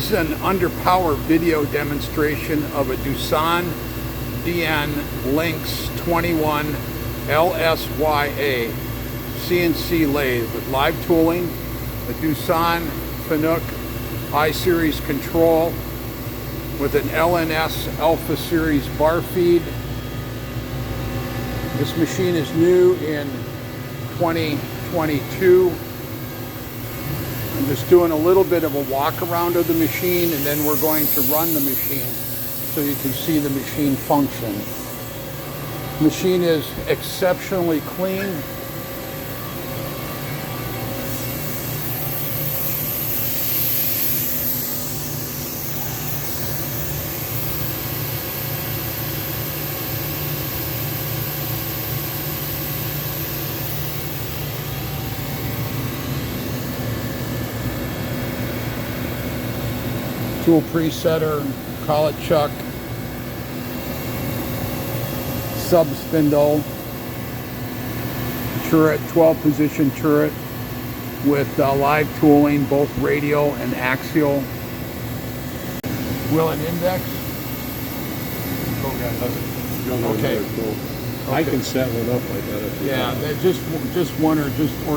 This is an underpower video demonstration of a Doosan Lynx 2100LSYA CNC lathe with live tooling, a Doosan-Fanuc I-Series control with an LNS Alpha Series bar feed. This machine is new in 2022. I'm just doing a little bit of a walk around of the machine, and then we're going to run the machine so you can see the machine function. The machine is exceptionally clean. Tool presetter, collet chuck, sub spindle, turret, 12 position turret with live tooling, both radial and axial. Will and index? Okay. I can set one up like that if you want. Just one or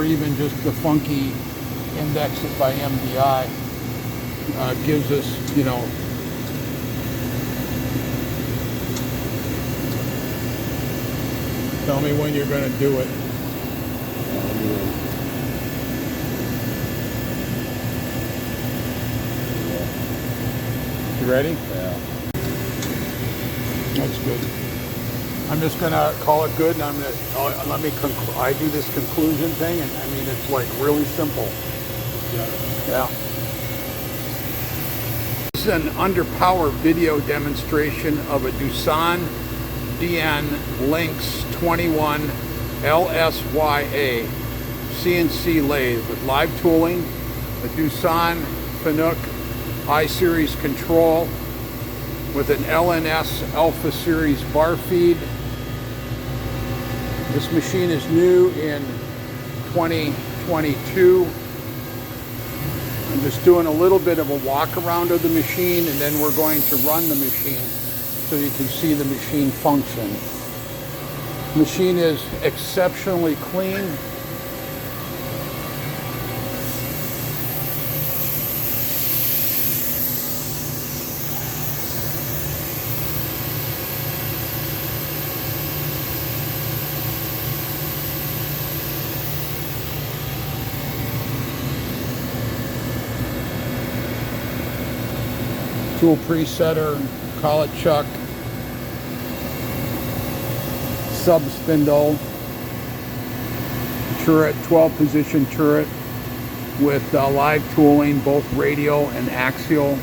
even just the funky index it by MDI. Gives us, tell me when you're going to do it. You ready? Yeah. That's good. I'm just going to call it good, and I'm going to, I do this conclusion thing, and I mean, it's like really simple. Yeah. This is an underpower video demonstration of a Doosan Lynx 2100LSYA CNC lathe with live tooling, a Doosan-Fanuc I-Series control with an LNS Alpha Series bar feed. This machine is new in 2022. I'm just doing a little bit of a walk around of the machine, and then we're going to run the machine so you can see the machine function. The machine is exceptionally clean. Tool presetter, collet chuck, sub spindle, turret, 12 position turret with live tooling, both radial and axial.